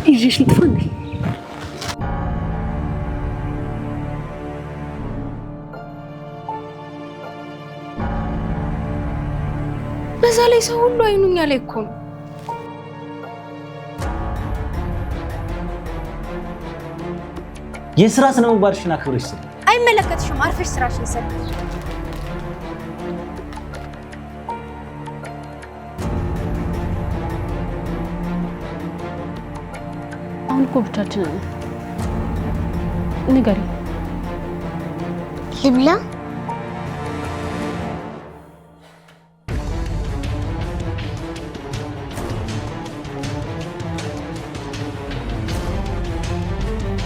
ይዤሽ ልጥፋ እንዴ? በዛ ላይ ሰው ሁሉ አይኑኛ ላይ እኮ ነው። የስራ ስነ ምግባርሽን አክብረሽ ስሪ። አይመለከትሽም። አርፈሽ ስራሽን ስሪ። አሁን እኮ ብቻችንን ነን። ንገሪ። ልብላ?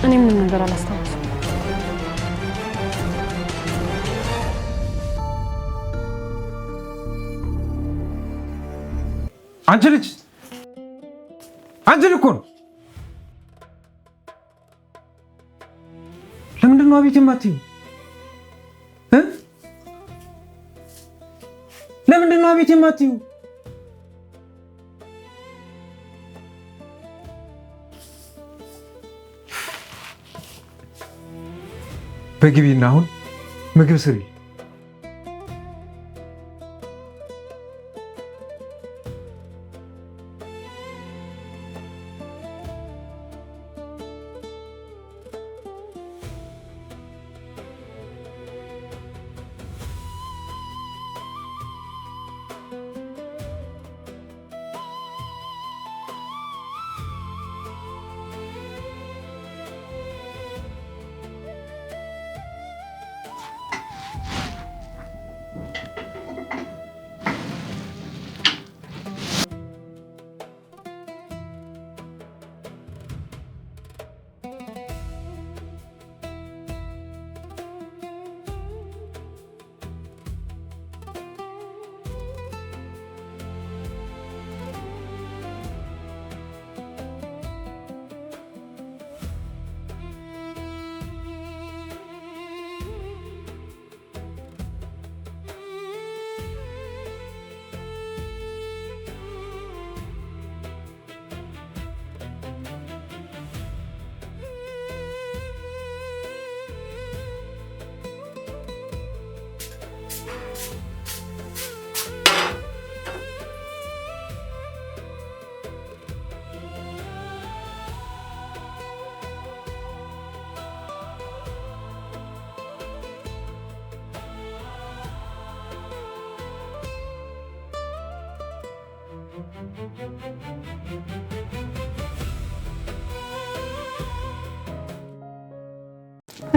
እኔ ምንም ነገር አላስታውስም። አንቺ ልጅ እኮ ነው። ለምንድን ነው አቤት የማትይው? ለምንድን ነው አቤት የማትይው? በግቢና አሁን ምግብ ስሪ።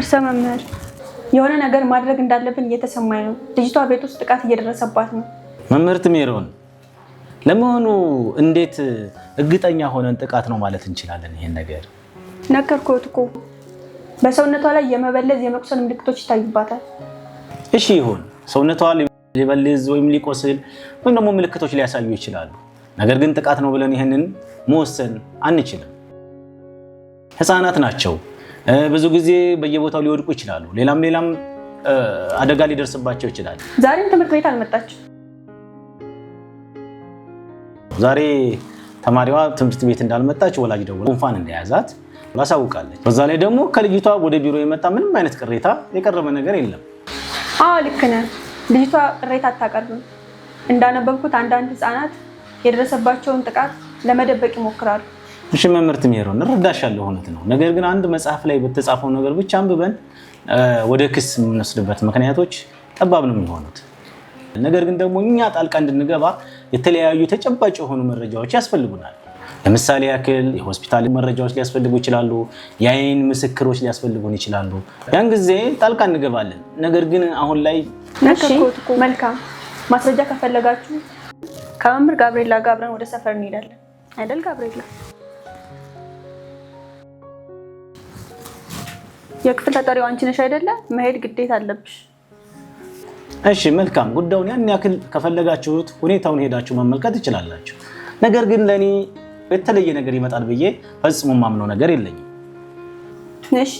እርሰ መምህር የሆነ ነገር ማድረግ እንዳለብን እየተሰማኝ ነው። ልጅቷ ቤት ውስጥ ጥቃት እየደረሰባት ነው። መምህርት ሜሮን፣ ለመሆኑ እንዴት እርግጠኛ ሆነን ጥቃት ነው ማለት እንችላለን? ይሄን ነገር ነገርኩት እኮ በሰውነቷ ላይ የመበለዝ የመቁሰል ምልክቶች ይታዩባታል። እሺ ይሁን፣ ሰውነቷ ሊበልዝ ወይም ሊቆስል ወይም ደግሞ ምልክቶች ሊያሳዩ ይችላሉ። ነገር ግን ጥቃት ነው ብለን ይሄንን መወሰን አንችልም። ህፃናት ናቸው። ብዙ ጊዜ በየቦታው ሊወድቁ ይችላሉ። ሌላም አደጋ ሊደርስባቸው ይችላል። ዛሬም ትምህርት ቤት አልመጣችም። ዛሬ ተማሪዋ ትምህርት ቤት እንዳልመጣች ወላጅ ደውላ ጉንፋን እንደያዛት አሳውቃለች። በዛ ላይ ደግሞ ከልጅቷ ወደ ቢሮ የመጣ ምንም አይነት ቅሬታ የቀረበ ነገር የለም። አዎ ልክ ነህ። ልጅቷ ቅሬታ አታቀርብም። እንዳነበብኩት አንዳንድ ህፃናት የደረሰባቸውን ጥቃት ለመደበቅ ይሞክራሉ። እሺ መምህርት ሜሮን፣ እረዳሻለሁ፣ እውነት ነው። ነገር ግን አንድ መጽሐፍ ላይ በተጻፈው ነገር ብቻ አንብበን ወደ ክስ የምንወስድበት ምክንያቶች ጠባብ ነው የሚሆኑት። ነገር ግን ደግሞ እኛ ጣልቃ እንድንገባ የተለያዩ ተጨባጭ የሆኑ መረጃዎች ያስፈልጉናል። ለምሳሌ ያክል የሆስፒታል መረጃዎች ሊያስፈልጉ ይችላሉ፣ የአይን ምስክሮች ሊያስፈልጉን ይችላሉ። ያን ጊዜ ጣልቃ እንገባለን። ነገር ግን አሁን ላይ መልካም ማስረጃ ከፈለጋችሁ ከመምህር ጋብርኤላ ጋር አብረን ወደ ሰፈር እንሄዳለን አይደል? ጋብርኤላ የክፍል ተጠሪው አንቺ ነሽ አይደለ? መሄድ ግዴታ አለብሽ። እሺ መልካም። ጉዳዩን ያን ያክል ከፈለጋችሁት ሁኔታውን ሄዳችሁ መመልከት ትችላላችሁ። ነገር ግን ለኔ የተለየ ነገር ይመጣል ብዬ ፈጽሞ ማምነው ነገር የለኝም። እሺ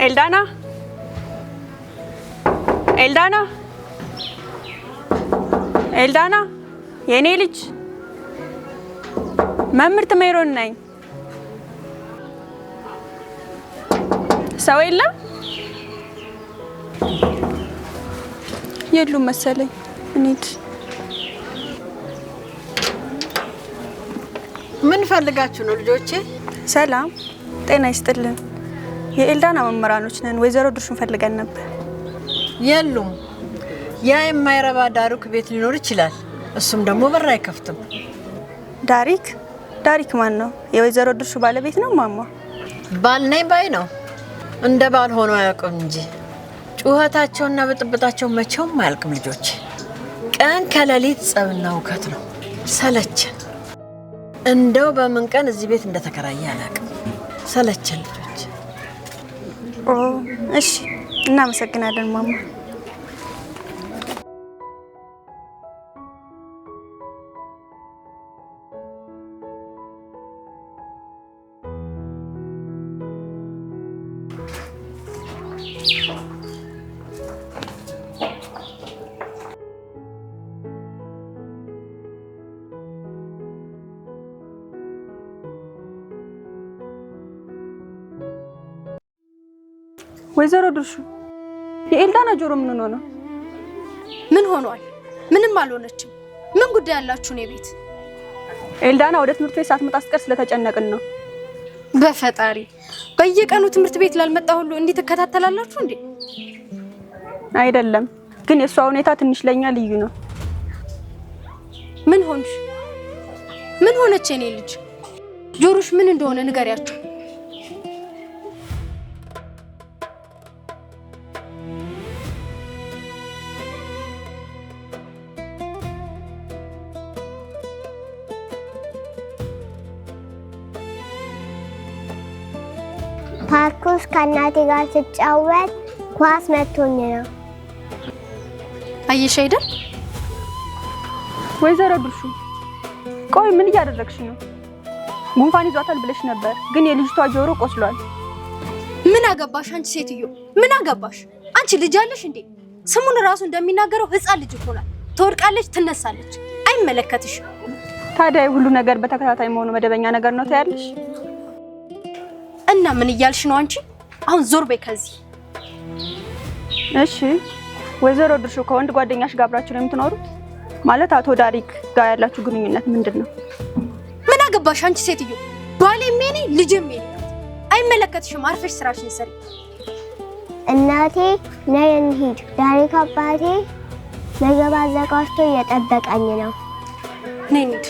ኤልዳና ኤልዳና ኤልዳና የኔ ልጅ መምህርት ሜሮን ነኝ። ሰው የለም? የሉም መሰለኝ። እንሂድ። ምን ፈልጋችሁ ነው ልጆቼ? ሰላም ጤና ይስጥልን። የኤልዳና መምህራኖች ነን። ወይዘሮ ድርሹን ፈልገን ነበር። የሉም። ያ የማይረባ ዳሩክ ቤት ሊኖር ይችላል። እሱም ደግሞ በር አይከፍትም። ዳሪክ ማን ነው? የወይዘሮ ድርሹ ባለቤት ነው ማማ? ባል ነኝ ባይ ነው። እንደ ባል ሆኖ አያውቁም እንጂ ጩኸታቸውና ብጥብጣቸው መቼውም አያልቅም ልጆቼ። ቀን ከሌሊት ጸብና ውከት ነው። ሰለቸን። እንደው በምን ቀን እዚህ ቤት እንደተከራየ አላውቅም። ሰለቸን ልጆች። እሺ እናመሰግናለን ማማ። ወይዘሮ ድርሹ የኤልዳና ጆሮ ምን ሆኖ ነው? ምን ሆኗል? ምንም አልሆነችም። ምን ጉዳይ ያላችሁ ነው ቤት? ኤልዳና ወደ ትምህርት ቤት ሳትመጣ አስቀር ስለተጨነቅን ነው። በፈጣሪ በየቀኑ ትምህርት ቤት ላልመጣ ሁሉ እንዴት ተከታተላላችሁ እንዴ? አይደለም ግን የሷ ሁኔታ ትንሽ ለኛ ልዩ ነው። ምን ሆንሽ? ምን ሆነች የኔ ልጅ? ጆሮሽ ምን እንደሆነ ንገሪያቸው። ፓርክ ውስጥ ከእናቴ ጋር ስጫወት ኳስ መቶኝ ነው። አየሽ አይደል? ወይዘሮ ድርሹ ቆይ ምን እያደረግሽ ነው? ጉንፋን ይዟታል ብለሽ ነበር፣ ግን የልጅቷ ጆሮ ቆስሏል። ምን አገባሽ አንቺ ሴትዮ? ምን አገባሽ? አንቺ ልጅ አለሽ እንዴ? ስሙን ራሱ እንደሚናገረው ህፃን ልጅ እኮ ናት። ትወድቃለች፣ ትነሳለች። አይመለከትሽም። ታዲያ ሁሉ ነገር በተከታታይ መሆኑ መደበኛ ነገር ነው ታያለሽ? እና ምን እያልሽ ነው አንቺ? አሁን ዞር በይ ከዚህ። እሺ ወይዘሮ ድርሹ ከወንድ ጓደኛሽ ጋር አብራችሁ ነው የምትኖሩት? ማለት አቶ ዳሪክ ጋር ያላችሁ ግንኙነት ምንድነው? ምን አገባሽ አንቺ ሴትዮ? ባሌም የኔ ልጄም የኔ ናት። አይመለከትሽም። አርፈሽ ስራሽን ስሪ። እናቴ ነይ እንሂድ። ዳሪክ አባቴ ምግብ አዘጋጅቶ እየጠበቀኝ ነው። ነይ እንሂድ።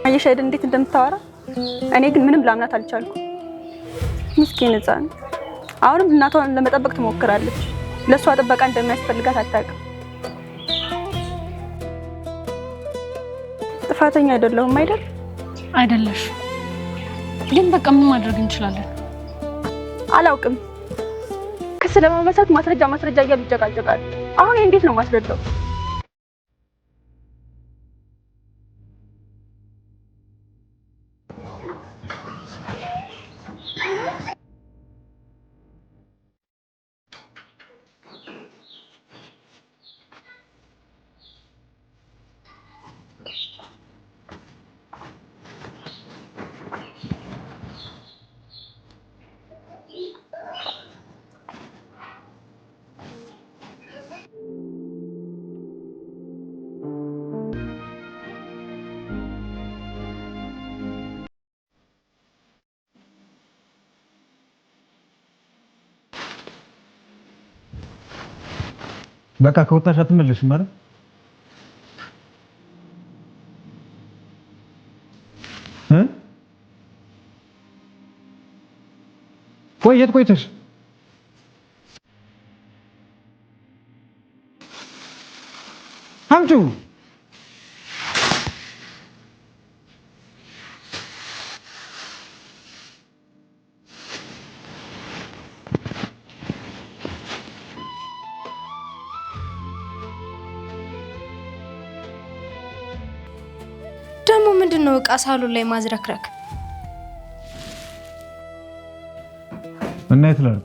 አየሽ አይደል እንዴት እንደምታወራ? እኔ ግን ምንም ላምናት አልቻልኩም። ምስኪን ሕፃን አሁንም እናቷን ለመጠበቅ ትሞክራለች። ለሷ ጥበቃ እንደሚያስፈልጋት አታውቅም። ጥፋተኛ አይደለሁም አይደል? አይደለሽ። ግን በቃ ምን ማድረግ እንችላለን? አላውቅም። ክስ ለማመሳት ማስረጃ እያሉ ይጨቃጨቃሉ። አሁን እንዴት ነው ማስረዳው? በቃ ከወጣሽ አትመለሽም ማለት ቆየት ቆይተሽ አምጪው ነው ዕቃ ሳሎን ላይ ማዝረክረክ? እና የት ላድርገው?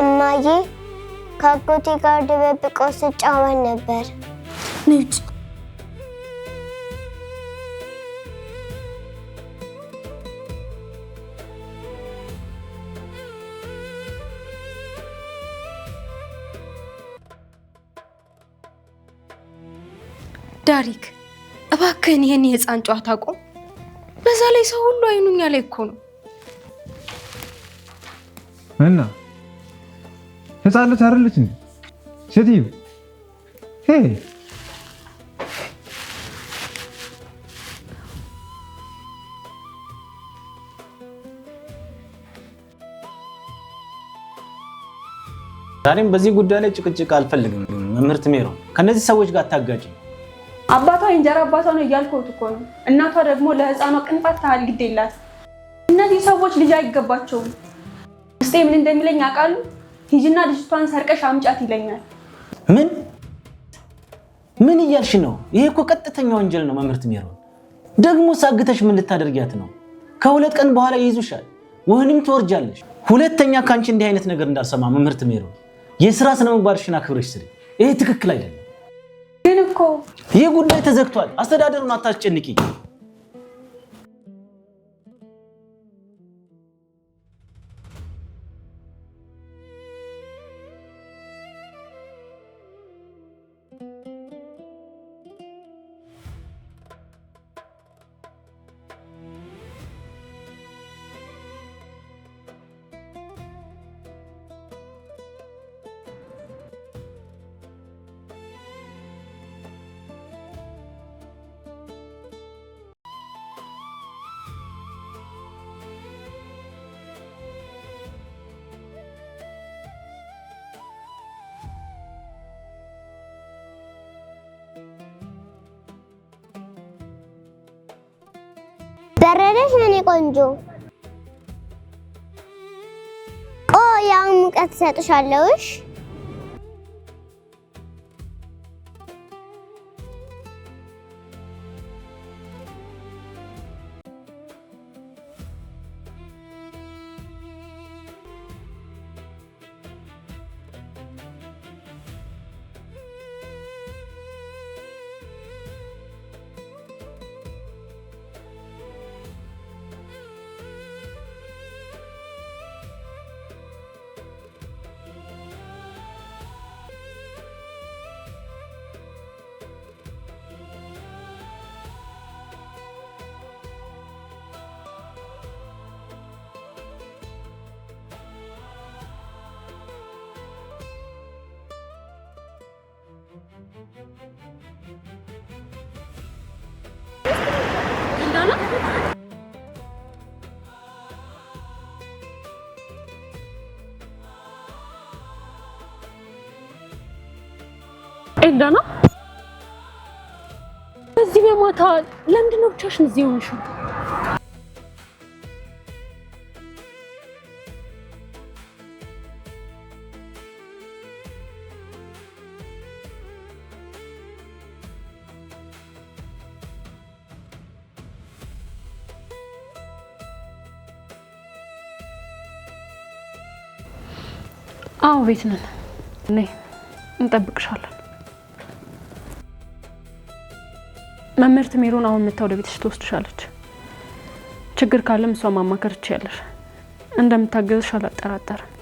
እማዬ ከአጎቴ ጋር ድብብቆሽ ስጫወት ነበር። ንጭ ዳሪክ እባክህን ይሄን የህፃን ጨዋታ አቁም። በዛ ላይ ሰው ሁሉ አይኑኛ ላይ እኮ ነው። እና ህፃን ልጅ አይደለች እንዴ ሴትዮ? ዛሬም በዚህ ጉዳይ ላይ ጭቅጭቅ አልፈልግም። መምህርት ሜሮን ከነዚህ ሰዎች ጋር አታጋጭ። አባቷ እንጀራ አባቷ ነው እያልኩት እኮ ነው። እናቷ ደግሞ ለህፃኗ ቅንጣት ታህል ግድ የላት። እነዚህ ሰዎች ልጅ አይገባቸውም። ውስጤ ምን እንደሚለኝ ያውቃሉ? ሂጂና ልጅቷን ሰርቀሽ አምጫት ይለኛል። ምን እያልሽ ነው? ይሄ እኮ ቀጥተኛ ወንጀል ነው መምህርት ሜሮን። ደግሞ ሳግተሽ ምን ልታደርጊያት ነው? ከ2 ቀን በኋላ ይይዙሻል፣ ወህኒም ትወርጃለሽ። ሁለተኛ ካንቺ እንዲህ አይነት ነገር እንዳልሰማ መምህርት ሜሮን የሥራ ስነ ምግባርሽን አክብረሽ ስሪ። ይሄ ትክክል አይደለም። ግን እኮ ይሄ ጉዳይ ተዘግቷል። አስተዳደሩን አታስጨንቂ። በረደሽ የኔ ቆንጆ? ያው ሙቀት ሰጥሻለሁሽ። ኤልዳና በዚህ በማታ ለምንድን ነው ብቻሽን እዚህ ሆንሽው? አዎ ቤት ነን። ነይ እንጠብቅሻለን። መምህርት ሜሮን አሁን መታ ወደ ቤትሽ ትወስድሻለች። ችግር ካለም እሷ ማማከር ትችያለሽ። እንደምታገዝሽ አልጠራጠርም።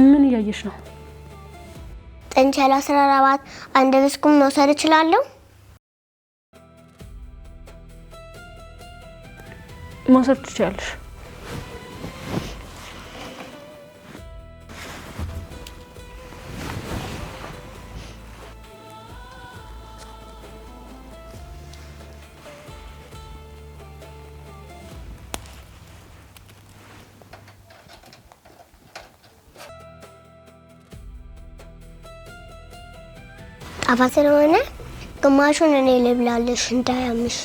ምን እያየሽ ነው? ጥንቸል 14 አንድ ብስኩት መውሰድ እችላለሁ? መውሰድ ትችያለሽ። ጣፋጭ ስለሆነ ግማሹን እኔ ልብላለሽ እንዳያምሽ።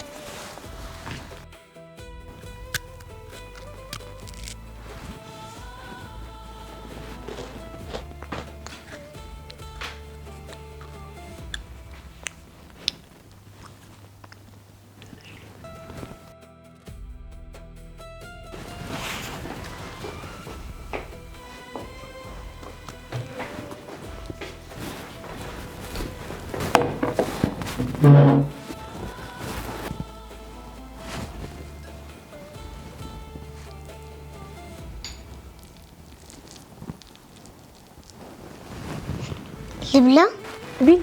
ልብላ ቢ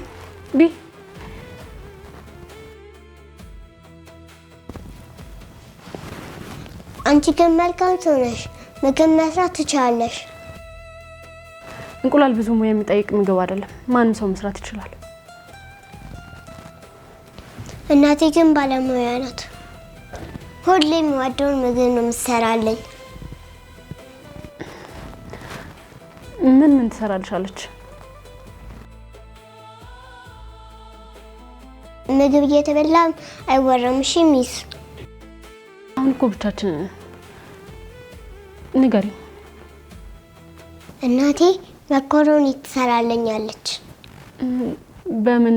አንቺ ግን መልካም ሰው ነሽ። ምግብ መስራት ትችላለሽ። እንቁላል ብዙ ሙያ የሚጠይቅ ምግብ አይደለም። ማንም ሰው መስራት ይችላል። እናቴ ግን ባለሙያ ናት። ሁሌም የምወደውን ምግብ ነው የምትሰራልኝ። ምን ትሰራልሻለች? ምግብ እየተበላ አይወራም። እሺ ሚስ፣ አሁን እኮ ብቻችን ንገሪ። እናቴ መኮሮኒ ትሰራለኛለች። በምን?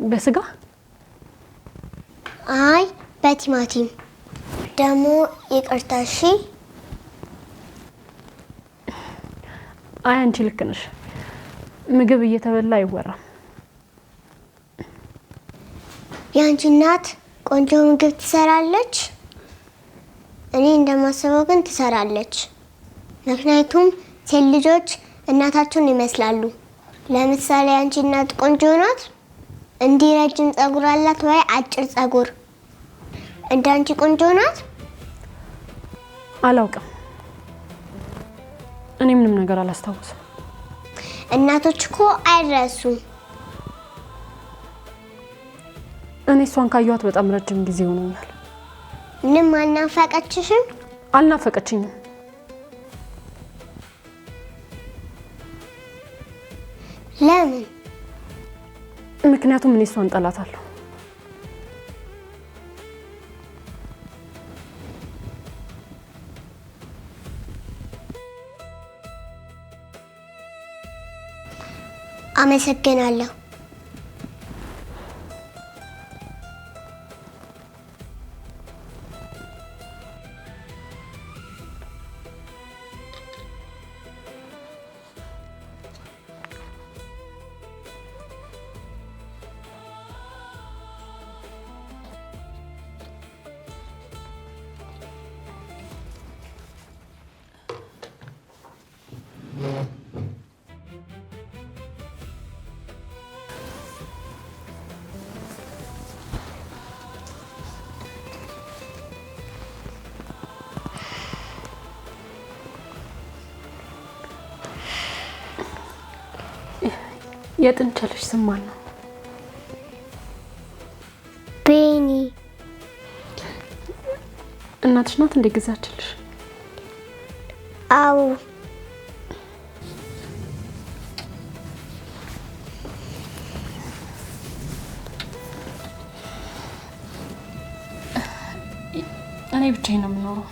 በስጋ? አይ በቲማቲም። ደግሞ ይቅርታ እሺ። አይ አንቺ ልክ ነሽ። ምግብ እየተበላ አይወራም። ያንቺ እናት ቆንጆ ምግብ ትሰራለች። እኔ እንደማስበው ግን ትሰራለች። ምክንያቱም ሴት ልጆች እናታቸውን ይመስላሉ። ለምሳሌ ያንቺ እናት ቆንጆ ናት። እንዲህ ረጅም ጸጉር አላት ወይ አጭር ጸጉር? እንዳንቺ ቆንጆ ናት? አላውቅም። እኔ ምንም ነገር አላስታውስም። እናቶች እኮ አይረሱም። እኔ እሷን ካየኋት በጣም ረጅም ጊዜ ሆኖኛል። ምንም አልናፈቀችሽም? አልናፈቀችኝም። ለምን? ምክንያቱም እኔ እሷን ጠላታለሁ። አመሰግናለሁ። የጥንቸልሽ ስም ማን ነው? ቤኒ። እናትሽ ናት እንደ ገዛችልሽ? አዎ። እኔ ብቻዬን ነው የምኖረው።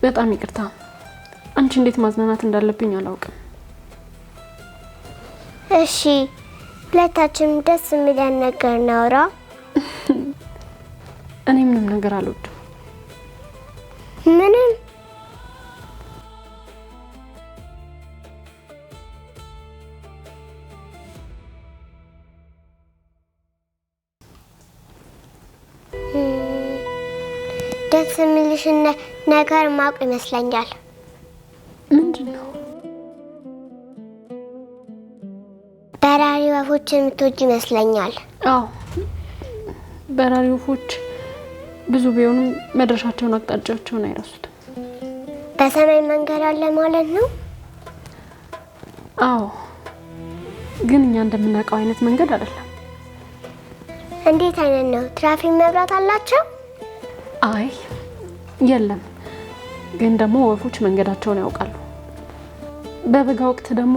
በጣም ይቅርታ። አንቺ እንዴት ማዝናናት እንዳለብኝ አላውቅም። እሺ፣ ሁለታችንም ደስ የሚለን ነገር እናውራ። እኔ ምንም ነገር አልወድም። ምንም? ደስ የሚልሽን ነገር ማውቅ ይመስለኛል። ምንድን ነው? በራሪ ወፎች የምትወጂ ይመስለኛል። አዎ፣ በራሪ ወፎች ብዙ ቢሆኑም መድረሻቸውን አቅጣጫቸውን አይረሱትም። በሰማይ መንገድ አለ ማለት ነው? አዎ፣ ግን እኛ እንደምናውቀው አይነት መንገድ አይደለም። እንዴት አይነት ነው? ትራፊክ መብራት አላቸው? አይ የለም፣ ግን ደግሞ ወፎች መንገዳቸውን ያውቃሉ። በበጋ ወቅት ደግሞ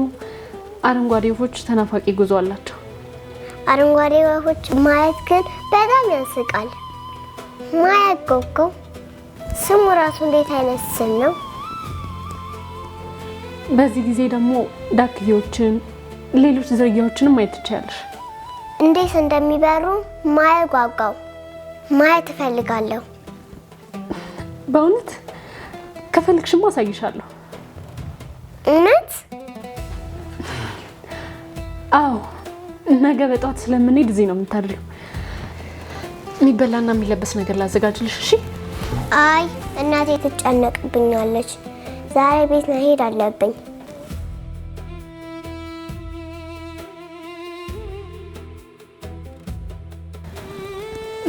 አረንጓዴ ወፎች ተናፋቂ ጉዞ አላቸው። አረንጓዴ ወፎች ማየት ግን በጣም ያስቃል። ማያ ኮከብ ስሙ ራሱ እንዴት አይነት ስም ነው! በዚህ ጊዜ ደግሞ ዳክዬዎችን ሌሎች ዝርያዎችንም ማየት ትችያለሽ። እንዴት እንደሚበሩ ማያ ጓጓው ማየት እፈልጋለሁ። በእውነት ከፈልግሽማ አሳይሻለሁ። እውነት? አዎ፣ ነገ በጠዋት ስለምንሄድ እዚህ ነው የምታድሪው። የሚበላና የሚለበስ ነገር ላዘጋጅልሽ። እሺ? አይ እናቴ ትጨነቅብኛለች። ዛሬ ቤት መሄድ አለብኝ።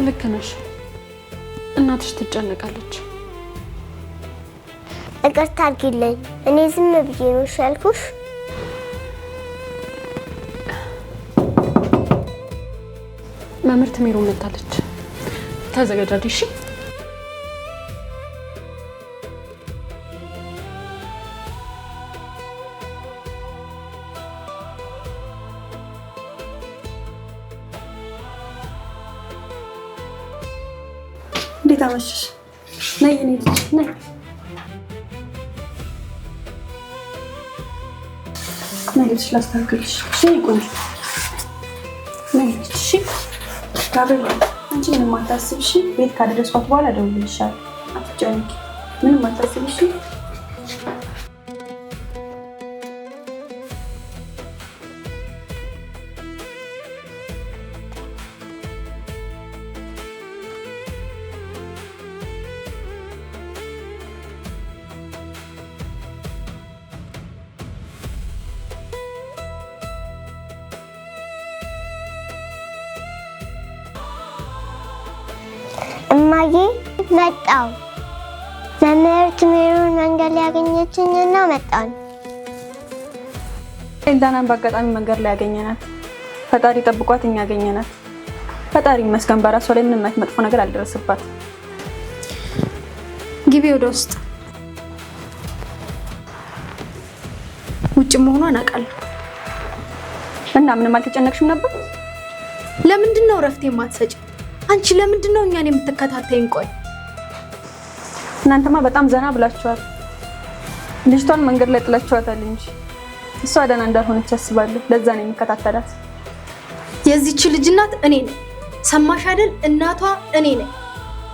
ልክ ነሽ። እናትሽ ትጨነቃለች። ይቅርታ አድርጊልኝ። እኔ ዝም ብዬ ነው ያልኩሽ። መምህርት ሜሮ መጣለች። ተዘጋጃለሽ? እሺ? እንዴት አመሸሽ? ነይ እኔ ልጅ ነይ። ነይ ልጅ ላስተካክልሽ። እሺ ቆንጆ ነይ ልጅ። እሺ ጋብሪ፣ አንቺ ምንም አታስቢ። እሺ ቤት ካደረስኳት በኋላ እደውልልሻለሁ። አትጨነቂ፣ ምንም አታስቢ። እሺ እማዬ መጣው። መምህርት ሜሮን መንገድ ላይ ያገኘችኝና መጣን። ኤልዳናን በአጋጣሚ መንገድ ላይ ያገኘናት። ፈጣሪ ጠብቋት እኛ ያገኘናት። ፈጣሪ ይመስገን በራሷ ላይ ምንም አይነት መጥፎ ነገር አልደረሰባት። ግቢ ወደ ውስጥ። ውጭ መሆኗን አውቃለሁ። እና ምንም አልተጨነቅሽም ነበር? ለምንድን ነው እረፍት የማትሰጪ? አንቺ ለምንድን ነው እኛን የምትከታተይን? ቆይ እናንተማ በጣም ዘና ብላችኋል። ልጅቷን መንገድ ላይ ጥላችኋታል እንጂ እሷ ደህና እንዳልሆነች አስባለሁ። ለዛ ነው የምከታተላት። የዚህች ልጅ እናት እኔ ነኝ። ሰማሽ አይደል? እናቷ እኔ ነኝ።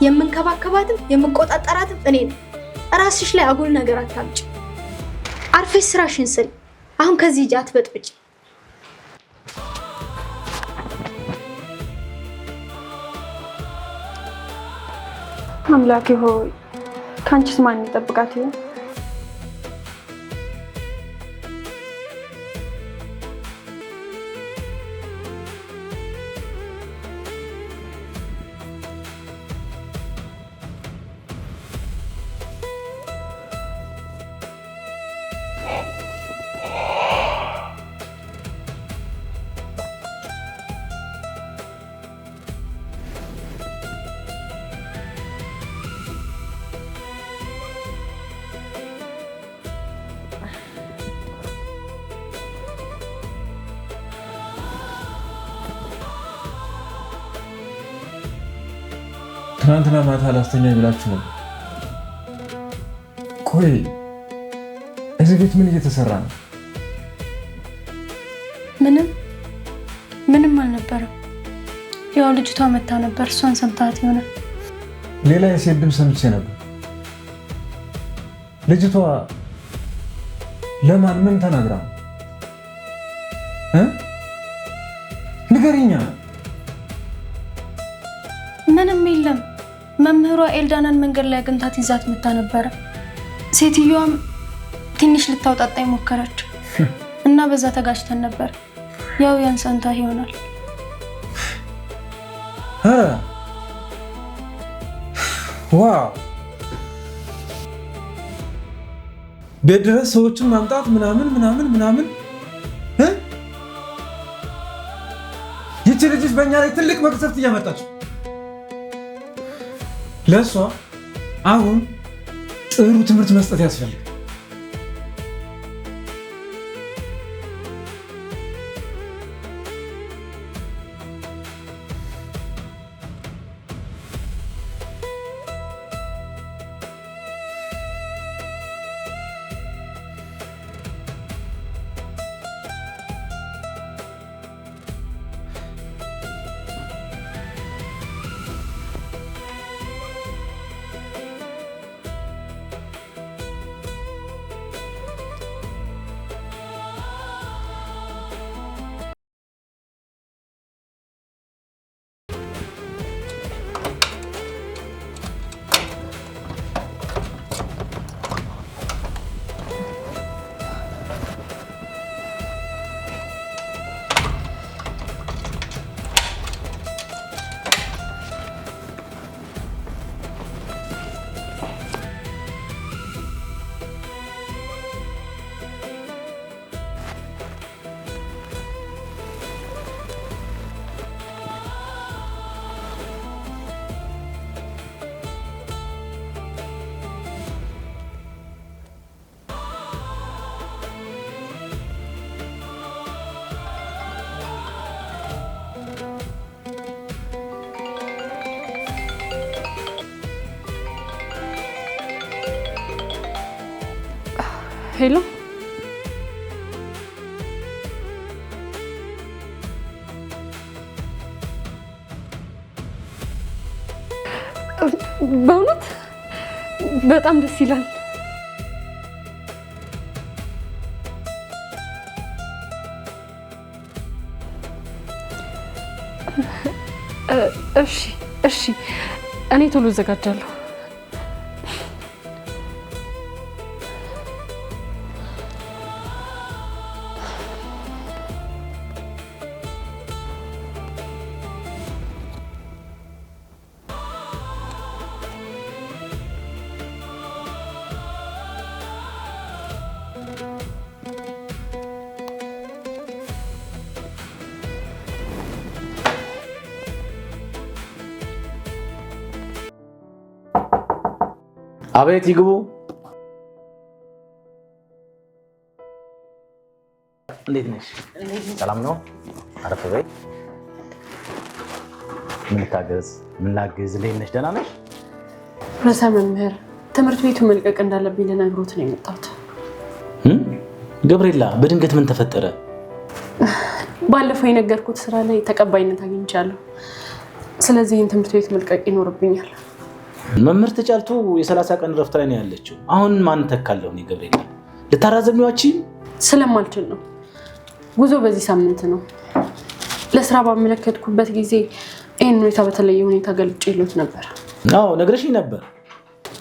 የምንከባከባትም የምቆጣጠራትም እኔ ነኝ። ራስሽ ላይ አጉል ነገር አታምጪ። አርፈሽ ስራሽን ስሪ። አሁን ከዚህ ሂጂ፣ አትበጥብጪ። አምላኬ ሆይ ካንቺስ ማን ይጠብቃት ይሆን? ትናንትና ማታ ላስተኛኝ ብላችሁ ነበር። ቆይ እዚህ ቤት ምን እየተሰራ ነው? ምንም አልነበረም። ያው ልጅቷ መታ ነበር፣ እሷን ሰምታት ይሆናል። ሌላ የሴት ድምፅ ሰምቼ ነበር። ልጅቷ ለማን ምን ተናግራ ነው? ንገሪኛ። ምንም የለም። መምህሯ ኤልዳናን መንገድ ላይ አግኝታት ይዛት መታ ነበረ። ሴትዮዋም ትንሽ ልታውጣጣ ሞከረች እና በዛ ተጋጭተን ነበር። ያው ያን ሰምታ ይሆናል። ዋው! ቤት ድረስ ሰዎችን ማምጣት ምናምን ይቺ ልጅ በእኛ ላይ ትልቅ መቅሰፍት እያመጣች ለእሷ አሁን ጥሩ ትምህርት መስጠት ያስፈልጋል። ሄሎ በእውነት በጣም ደስ ይላል። እሺ እኔ ቶሎ እዘጋጃለሁ። አቤት ይግቡ። እንዴት ነሽ? ሰላም ነው? አረፍ በይ። ምን ላግዝ? እንዴት ነሽ? ደህና ነሽ? ርዕሰ መምህር ትምህርት ቤቱ መልቀቅ እንዳለብኝ ልነግሮት ነው የመጣሁት። ገብርኤላ በድንገት ምን ተፈጠረ? ባለፈው የነገርኩት ስራ ላይ ተቀባይነት አግኝቻለሁ። ስለዚህ ይህን ትምህርት ቤት መልቀቅ ይኖርብኛል። መምህር ተጫልቱ የ30 ቀን ረፍት ላይ ነው ያለችው። አሁን ማን ተካለው? ነው ገብርኤላ ልታራዘሚዋቺ? ስለማልችል ነው። ጉዞ በዚህ ሳምንት ነው። ለስራ ባመለከትኩበት ጊዜ ይህን ሁኔታ በተለየ ሁኔታ ገልጬልዎት ነበር። አዎ ነግረሽኝ ነበር።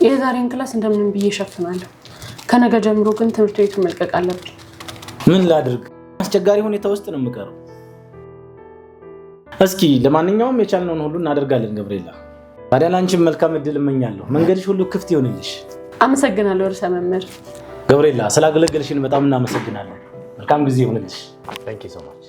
የዛሬን ክላስ እንደምንም ብዬ እሸፍናለሁ። ከነገ ጀምሮ ግን ትምህርት ቤቱን መልቀቅ አለብኝ። ምን ላድርግ? አስቸጋሪ ሁኔታ ውስጥ ነው የምቀረው። እስኪ ለማንኛውም የቻልነውን ሁሉ እናደርጋለን ገብርኤላ። ታዲያ ላንቺም መልካም እድል እመኛለሁ። መንገድሽ ሁሉ ክፍት ይሆንልሽ። አመሰግናለሁ ርዕሰ መምህር። ገብርኤላ ስላገለገልሽን በጣም እናመሰግናለን። መልካም ጊዜ ይሆንልሽ። ታንክ ዩ ሶ ማች።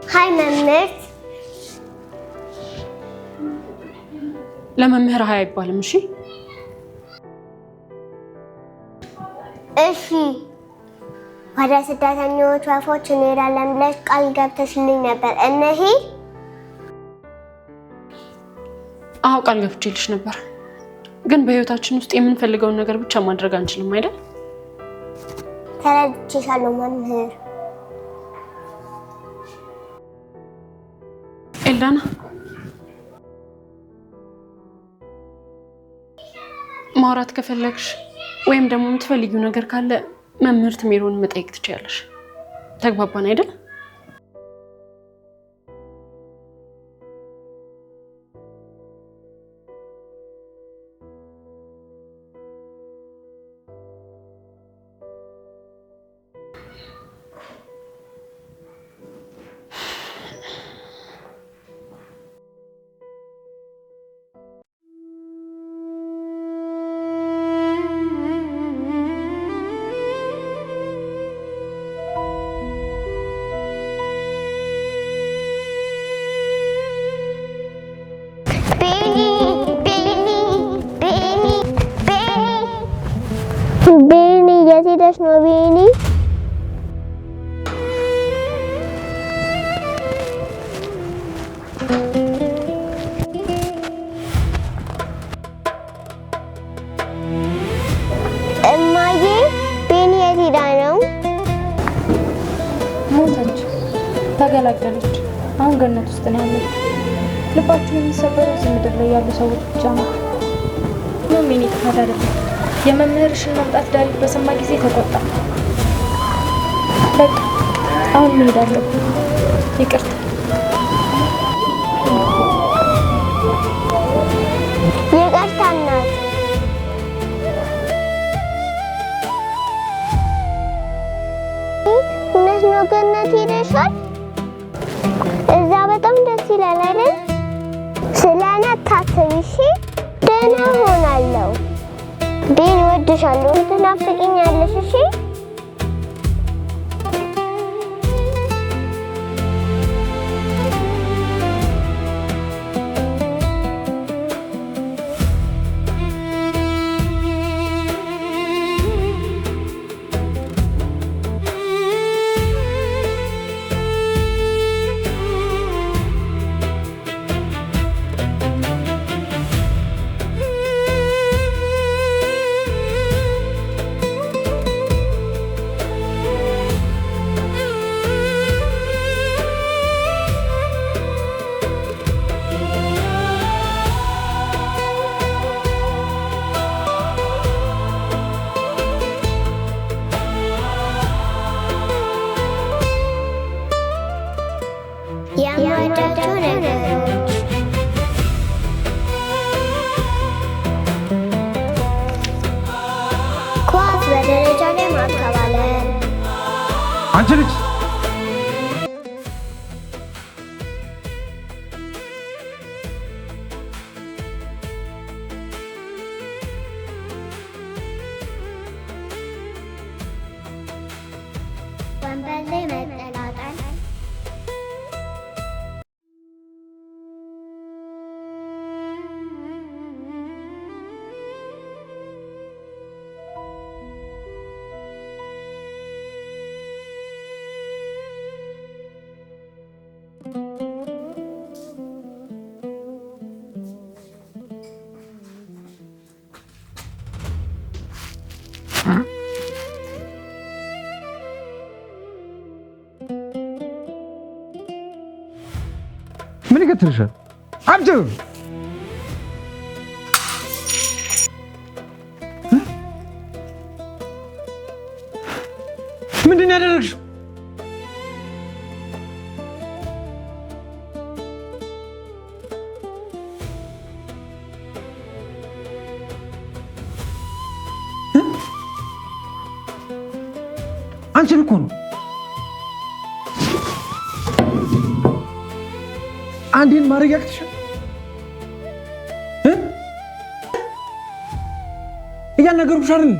ሃይ መምህር። ለመምህር ሃይ አይባልም። እሺ እሺ። ወደ ስደተኞች ወፎች እንሄዳለን ብለሽ ቃል ገብተሽልኝ ነበር። እንሂድ? አዎ ቃል ገብቼልሽ ነበር፣ ግን በህይወታችን ውስጥ የምንፈልገውን ነገር ብቻ ማድረግ አንችልም አይደል? ተረድቼሻለሁ መምህር። ኤልዳና ማውራት ከፈለግሽ ወይም ደግሞ የምትፈልጊው ነገር ካለ መምህርት ሜሮን መጠየቅ ትችያለሽ። ተግባባን አይደል? ቤኒ የት ሄደሽ ነው ቤኒ? እማዬ ቤኒ የት ሄዳ ነው? ሞተች፣ ተገላገለች። አሁን ገነት ውስጥ ነው ያለችው። ልባችሁ የሚሰበረው እዚህ ምድር ላይ ያሉ ሰዎች ብቻ ነው። ምንም የኔ ጥፋት አይደለም። የመምህርሽን መምጣት ዳዊት በሰማ ጊዜ ተቆጣ። በቃ አሁን መሄድ አለብን። ይቅርታ። ይቅርታ እናት። እውነት ነው ገነት ሄደሻል? እዛ በጣም ደስ ይላል አይደል? ስለ እኔ አታስቢ እሺ? ደህና እሆናለሁ። ግን እወድሻለሁ። ትናፍቂኛለሽ እሺ? የምወዳቸው ነገሮች ኳስ በደረጃ ላይ ማከባለል። አንቺ ልጅ ወንበር ላይ መጠላጠል። ምን ይገትልሻል? አብጅው ምንድን ያደረግሽው? አንቺን እኮ ነው። አንዴን ማድረግ ያቅትሻል? እያናገርኩሽ አይደል?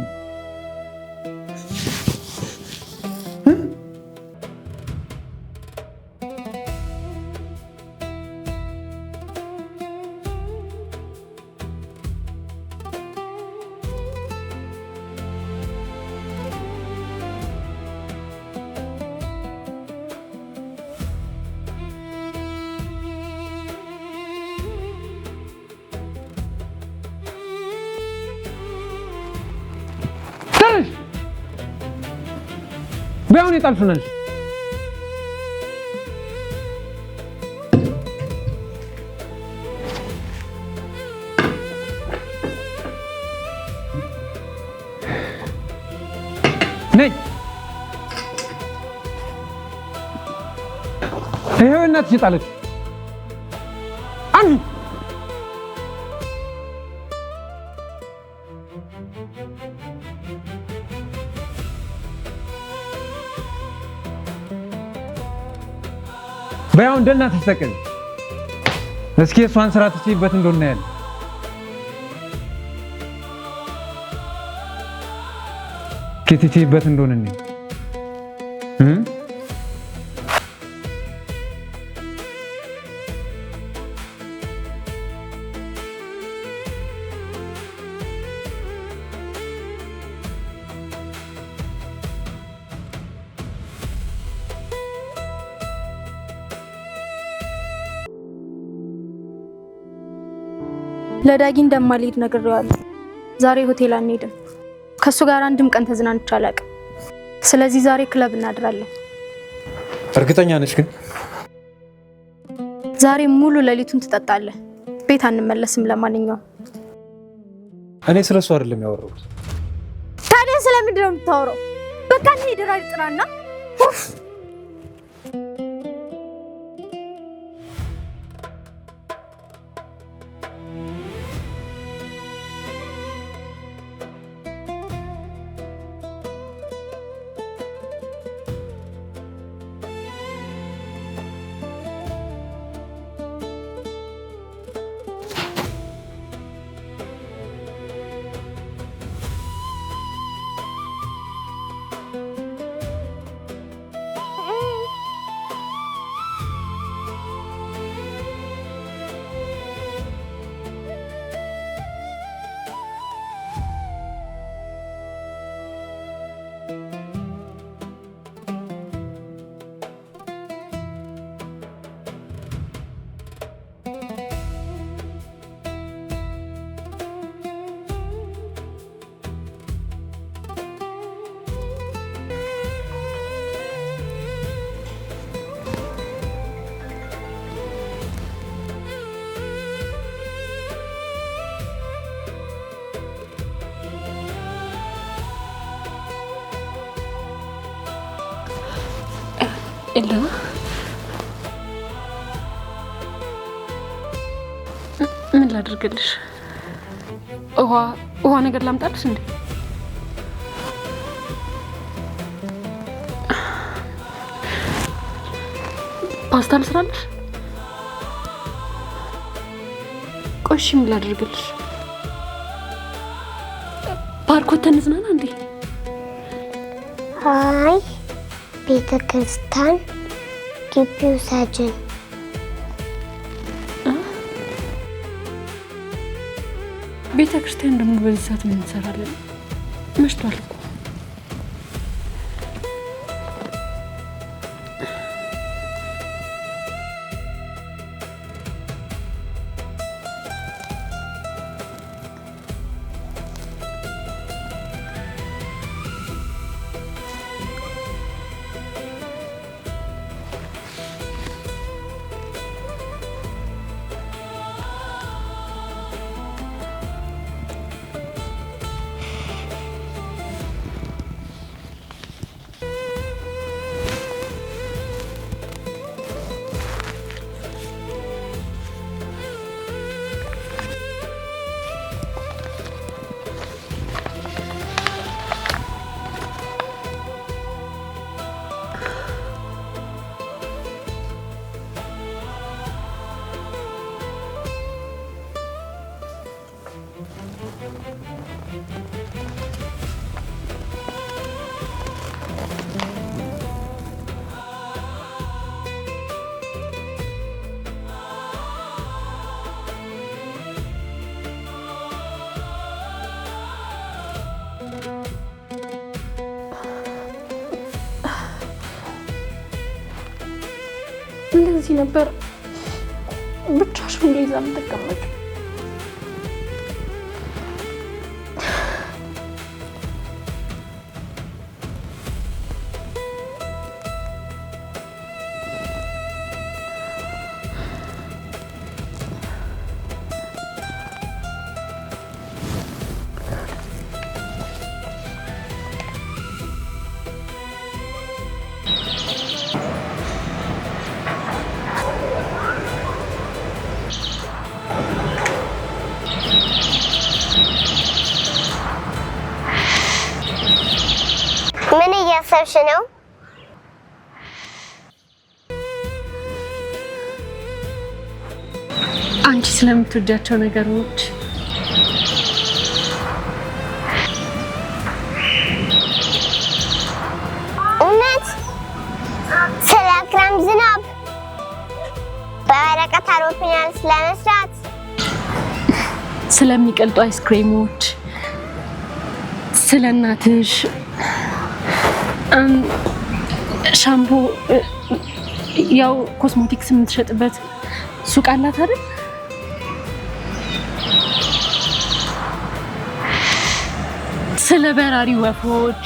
በያውን ይጣልፍናል። ነይ ይሄው እናትሽ ይጣለች። አንዱ በያው እንደ እናትሽ ተቀበል። እስኪ እሷን ስራ ትችይበት እንደሆነ ያለ ክትትይበት እንደሆነ ነው። ለዳጊ እንደማልሄድ ነግሬዋለሁ። ዛሬ ሆቴል አንሄድም። ከሱ ጋር አንድም ቀን ተዝናንቼ አላውቅም። ስለዚህ ዛሬ ክለብ እናድራለን። እርግጠኛ ነሽ ግን? ዛሬ ሙሉ ሌሊቱን ትጠጣለህ። ቤት አንመለስም። ለማንኛውም እኔ ስለሱ አይደለም ያወራሁት። ታዲያ ስለምንድን ነው የምታወራው? በቃ እንሂድ ጥራና። ኤላ ምን ላድርግልሽ? ውሃ ነገር ላምጣልሽ እንዴ? ፓስታ ልስራልሽ? ቆይ እሺ ምን ላድርግልሽ? ፓርኮት ተነዝናና እንዴ? አይ ቤተ ክርስቲያን ግቢው ሳጅን ቤተ ክርስቲያን ደግሞ በዚህ ሰዓት ምን እንሰራለን? መሽቷል እኮ። እንደዚህ ነበር ብቻሽን እንደዛ የምትቀመጪ? ምን እያሰብሽ ነው? አንቺ ስለምትወዳቸው ነገሮች እውነት ስለ ክረምት ዝናብ በወረቀት አውሮፕላን ስለመስራት ስለሚቀልጡ አይስክሬሞች ስለ እናትሽ ሻምፖ ያው ኮስሞቲክስ የምትሸጥበት ሱቅ አላት አይደል? ስለ በራሪ ወፎች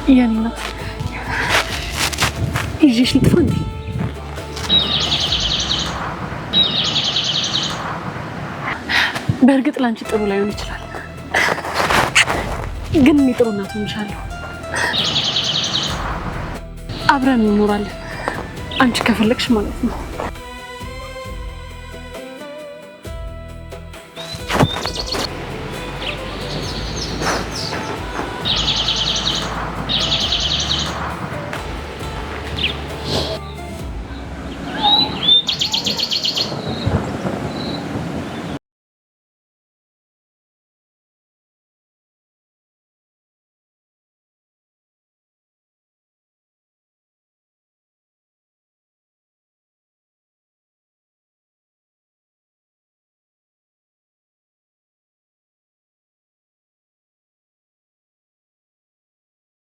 የኔ ናት። ይዤሽ ልጥፋ እንዴ? በእርግጥ ላንቺ ጥሩ ላይሆን ይችላል፣ ግን እኔ ጥሩ እናት ሆንሻለሁ። አብረን እንኖራለን፣ አንቺ ከፈለግሽ ማለት ነው።